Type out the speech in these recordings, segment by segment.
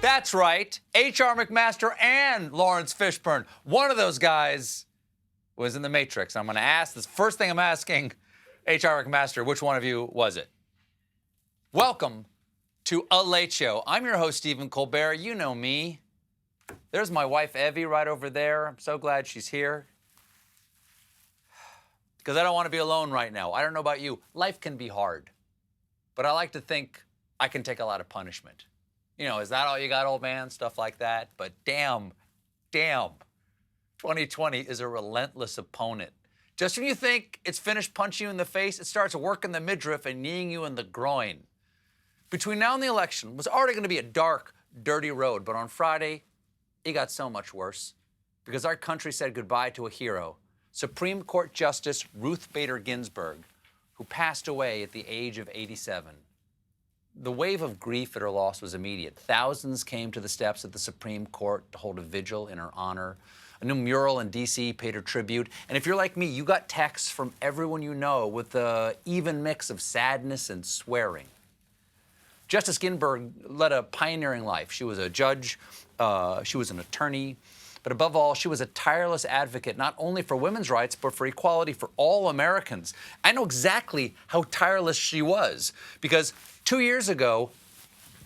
That's right, H.R. McMaster and Lawrence Fishburne. One of those guys was in The Matrix. I'm going to ask, this first thing I'm asking H.R. McMaster, which one of you was it? Welcome to A Late Show. I'm your host, Stephen Colbert. You know me. There's my wife, Evie, right over there. I'm so glad she's here. Because I don't want to be alone right now. I don't know about you. Life can be hard. But I like to think I can take a lot of punishment. You know, is that all you got, old man? Stuff like that. But damn, 2020 is a relentless opponent. Just when you think it's finished punching you in the face, it starts working the midriff and kneeing you in the groin. Between now and the election was already going to be a dark, dirty road. But on Friday, it got so much worse because our country said goodbye to a hero, Supreme Court Justice Ruth Bader Ginsburg, who passed away at the age of 87. The wave of grief at her loss was immediate. Thousands came to the steps of the Supreme Court to hold a vigil in her honor. A new mural in D.C. paid her tribute. And if you're like me, you got texts from everyone you know with an even mix of sadness and swearing. Justice Ginsburg led a pioneering life. She was a judge, she was an attorney, but above all, she was a tireless advocate not only for women's rights, but for equality for all Americans. I know exactly how tireless she was because 2 years ago,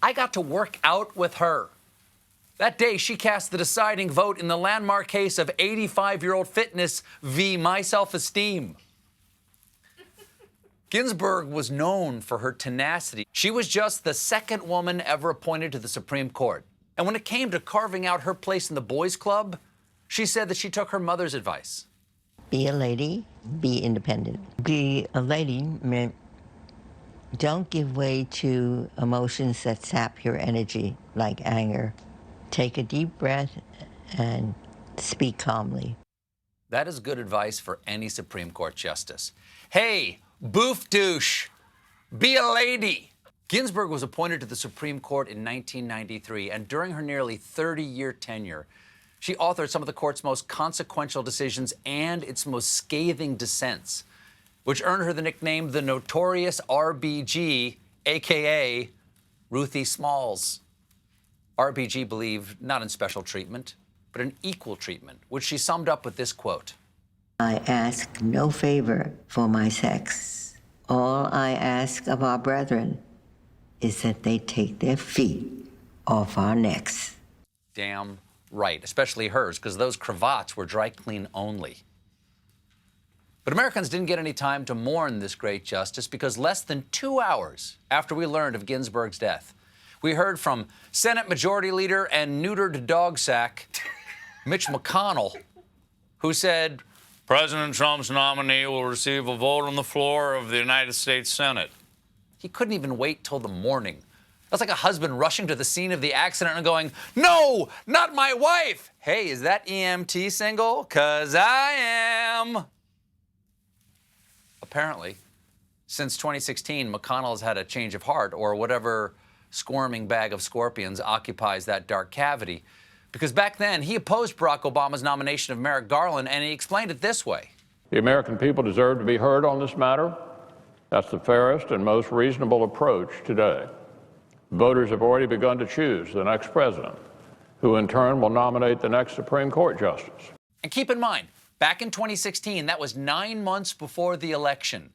I got to work out with her. That day, she cast the deciding vote in the landmark case of 85-year-old fitness v. my self-esteem. Ginsburg was known for her tenacity. She was just the second woman ever appointed to the Supreme Court. And when it came to carving out her place in the boys' club, she said that she took her mother's advice. Be a lady, be independent. Be a lady meant don't give way to emotions that sap your energy, like anger. Take a deep breath and speak calmly. That is good advice for any Supreme Court justice. Hey, boof douche, be a lady. Ginsburg was appointed to the Supreme Court in 1993, and during her nearly 30-year tenure, she authored some of the court's most consequential decisions and its most scathing dissents, which earned her the nickname the notorious RBG, a.k.a. Ruthie Smalls. RBG believed not in special treatment, but in equal treatment, which she summed up with this quote. I ask no favor for my sex. All I ask of our brethren is that they take their feet off our necks. Damn right, especially hers, because those cravats were dry clean only. But Americans didn't get any time to mourn this great justice because less than 2 hours after we learned of Ginsburg's death, we heard from Senate Majority Leader and neutered dog sack Mitch McConnell, who said, President Trump's nominee will receive a vote on the floor of the United States Senate. He couldn't even wait till the morning. That's like a husband rushing to the scene of the accident and going, no, not my wife. Hey, is that EMT single? 'Cause I am. Apparently, since 2016, McConnell has had a change of heart, or whatever squirming bag of scorpions occupies that dark cavity. Because back then, he opposed Barack Obama's nomination of Merrick Garland, and he explained it this way. The American people deserve to be heard on this matter. That's the fairest and most reasonable approach today. Voters have already begun to choose the next president, who in turn will nominate the next Supreme Court justice. And keep in mind, back in 2016, that was 9 months before the election.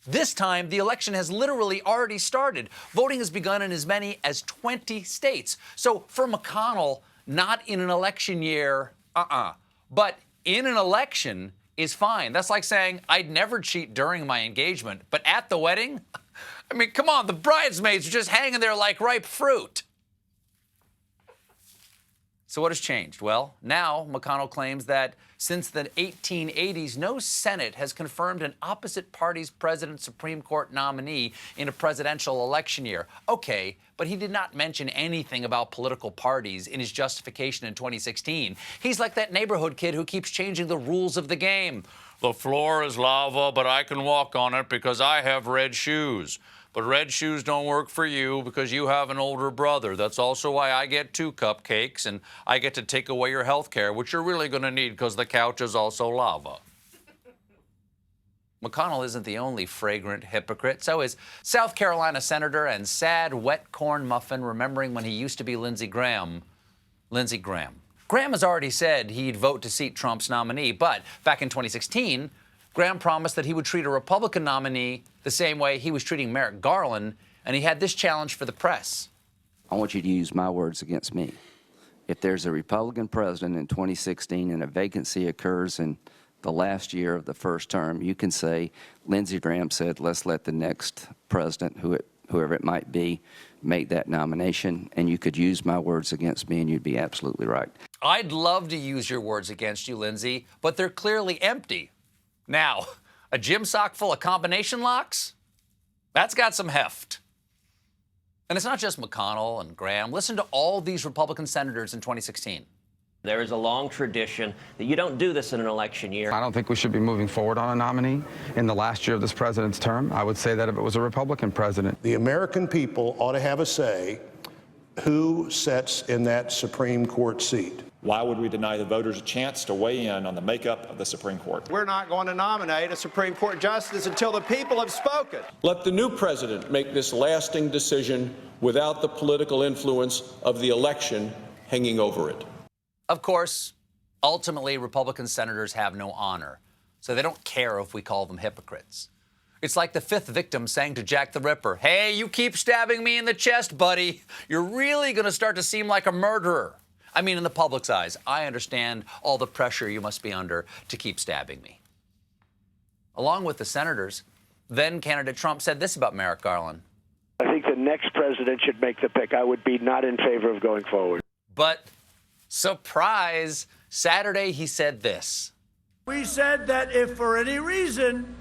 This time, the election has literally already started. Voting has begun in as many as 20 states. So for McConnell, not in an election year, but in an election is fine. That's like saying, I'd never cheat during my engagement, but at the wedding? I mean, come on, the bridesmaids are just hanging there like ripe fruit. So what has changed? Well, now McConnell claims that since the 1880s, no Senate has confirmed an opposite party's president Supreme Court nominee in a presidential election year. Okay, but he did not mention anything about political parties in his justification in 2016. He's like that neighborhood kid who keeps changing the rules of the game. The floor is lava, but I can walk on it because I have red shoes. But red shoes don't work for you because you have an older brother. That's also why I get 2 cupcakes and I get to take away your health care, which you're really going to need because the couch is also lava. McConnell isn't the only fragrant hypocrite. So is South Carolina Senator and sad wet corn muffin remembering when he used to be Lindsey Graham. Lindsey Graham. Graham has already said he'd vote to seat Trump's nominee, but back in 2016, Graham promised that he would treat a Republican nominee the same way he was treating Merrick Garland, and he had this challenge for the press. I want you to use my words against me. If there's a Republican president in 2016 and a vacancy occurs in the last year of the first term, you can say, Lindsey Graham said, let's let the next president, whoever it might be, make that nomination, and you could use my words against me, and you'd be absolutely right. I'd love to use your words against you, Lindsey, but they're clearly empty. Now, a gym sock full of combination locks? That's got some heft. And it's not just McConnell and Graham. Listen to all these Republican senators in 2016. There is a long tradition that you don't do this in an election year. I don't think we should be moving forward on a nominee in the last year of this president's term. I would say that if it was a Republican president. The American people ought to have a say who sits in that Supreme Court seat. Why would we deny the voters a chance to weigh in on the makeup of the Supreme Court? We're not going to nominate a Supreme Court justice until the people have spoken. Let the new president make this lasting decision without the political influence of the election hanging over it. Of course, ultimately, Republican senators have no honor, so they don't care if we call them hypocrites. It's like the fifth victim saying to Jack the Ripper, hey, you keep stabbing me in the chest, buddy. You're really going to start to seem like a murderer. I mean, in the public's eyes, I understand all the pressure you must be under to keep stabbing me. Along with the senators, then candidate Trump said this about Merrick Garland. I think the next president should make the pick. I would be not in favor of going forward. But surprise, Saturday he said this. We said that if for any reason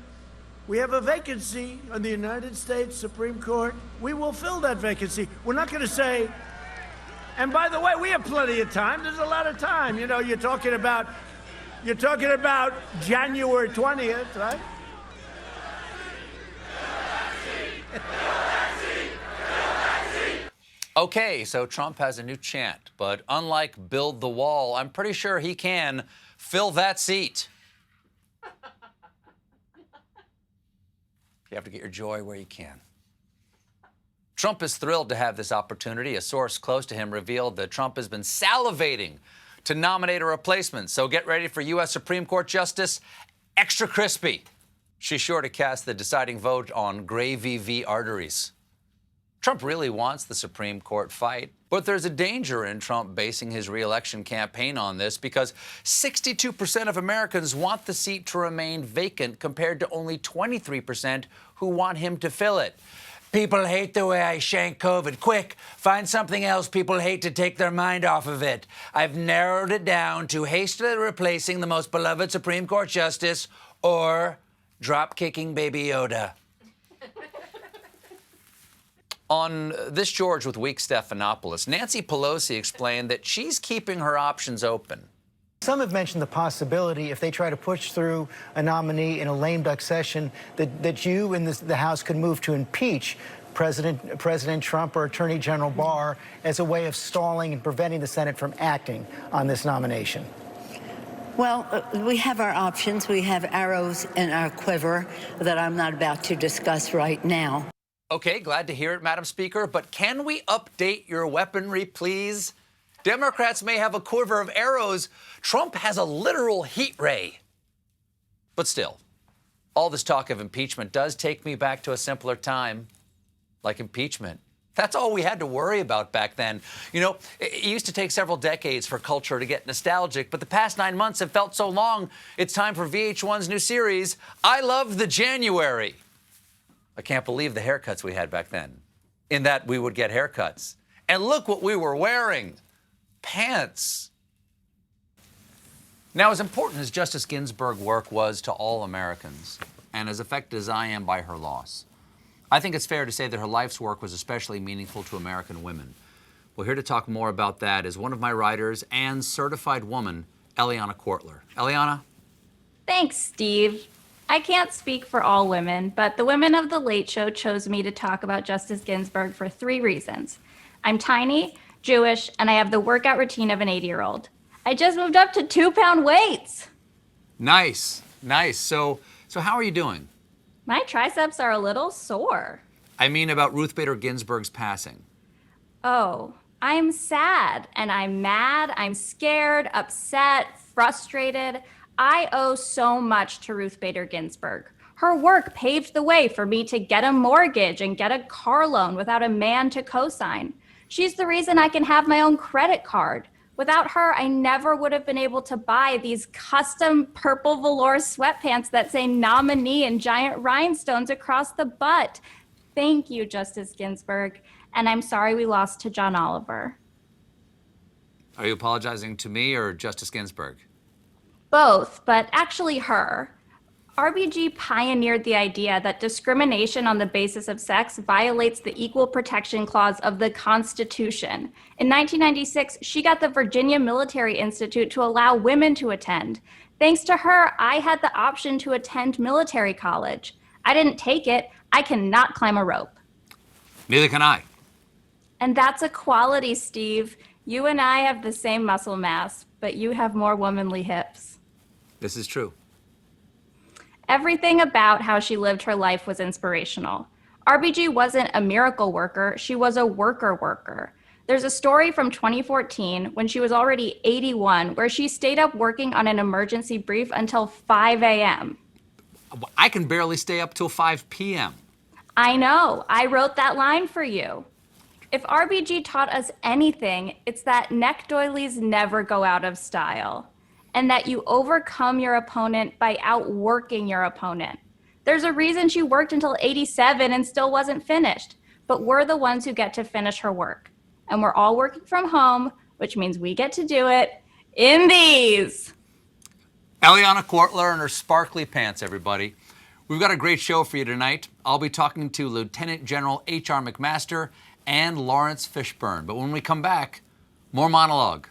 we have a vacancy on the United States Supreme Court, we will fill that vacancy. We're not going to say, and by the way, we have plenty of time. There's a lot of time. You know, you're talking about January 20th, right? Okay, so Trump has a new chant, but unlike build the wall, I'm pretty sure he can fill that seat. You have to get your joy where you can. Trump is thrilled to have this opportunity. A source close to him revealed that Trump has been salivating to nominate a replacement. So get ready for U.S. Supreme Court Justice Extra Crispy. She's sure to cast the deciding vote on Gravy v. Arteries. Trump really wants the Supreme Court fight, but there's a danger in Trump basing his re-election campaign on this because 62% of Americans want the seat to remain vacant compared to only 23% who want him to fill it. People hate the way I shank COVID. Quick, find something else people hate to take their mind off of it. I've narrowed it down to hastily replacing the most beloved Supreme Court justice or drop-kicking Baby Yoda. On This George with Week Stephanopoulos, Nancy Pelosi explained that she's keeping her options open. Some have mentioned the possibility, if they try to push through a nominee in a lame duck session, that you and the House could move to impeach President Trump or Attorney General Barr as a way of stalling and preventing the Senate from acting on this nomination. Well, we have our options. We have arrows in our quiver that I'm not about to discuss right now. Okay, glad to hear it, Madam Speaker, but can we update your weaponry, please? Democrats may have a quiver of arrows. Trump has a literal heat ray. But still, all this talk of impeachment does take me back to a simpler time, like impeachment. That's all we had to worry about back then. You know, it used to take several decades for culture to get nostalgic, but the past 9 months have felt so long, it's time for VH1's new series, I Love the January. I can't believe the haircuts we had back then, in that we would get haircuts. And look what we were wearing. Pants. Now, as important as Justice Ginsburg's work was to all Americans, and as affected as I am by her loss, I think it's fair to say that her life's work was especially meaningful to American women. Well, here to talk more about that is one of my writers and certified woman, Eliana Kwartler. Eliana? Thanks, Steve. I can't speak for all women, but the women of The Late Show chose me to talk about Justice Ginsburg for 3 reasons. I'm tiny, Jewish, and I have the workout routine of an 80-year-old. I just moved up to 2-pound weights. Nice, nice. So So how are you doing? My triceps are a little sore. I mean about Ruth Bader Ginsburg's passing. Oh, I'm sad and I'm mad, I'm scared, upset, frustrated. I owe so much to Ruth Bader Ginsburg. Her work paved the way for me to get a mortgage and get a car loan without a man to co-sign. She's the reason I can have my own credit card. Without her, I never would have been able to buy these custom purple velour sweatpants that say nominee and giant rhinestones across the butt. Thank you, Justice Ginsburg. And I'm sorry we lost to John Oliver. Are you apologizing to me or Justice Ginsburg? Both, but actually her. RBG pioneered the idea that discrimination on the basis of sex violates the Equal Protection Clause of the Constitution. In 1996, she got the Virginia Military Institute to allow women to attend. Thanks to her, I had the option to attend military college. I didn't take it. I cannot climb a rope. Neither can I. And that's equality, Steve. You and I have the same muscle mass, but you have more womanly hips. This is true. Everything about how she lived her life was inspirational. RBG wasn't a miracle worker, she was a worker. There's a story from 2014 when she was already 81 where she stayed up working on an emergency brief until 5 a.m. I can barely stay up till 5 p.m. I know, I wrote that line for you. If RBG taught us anything, it's that neck doilies never go out of style, and that you overcome your opponent by outworking your opponent. There's a reason she worked until 87 and still wasn't finished, but we're the ones who get to finish her work. And we're all working from home, which means we get to do it in these. Eliana Kwartler and her sparkly pants, everybody. We've got a great show for you tonight. I'll be talking to Lieutenant General H.R. McMaster and Lawrence Fishburne. But when we come back, more monologue.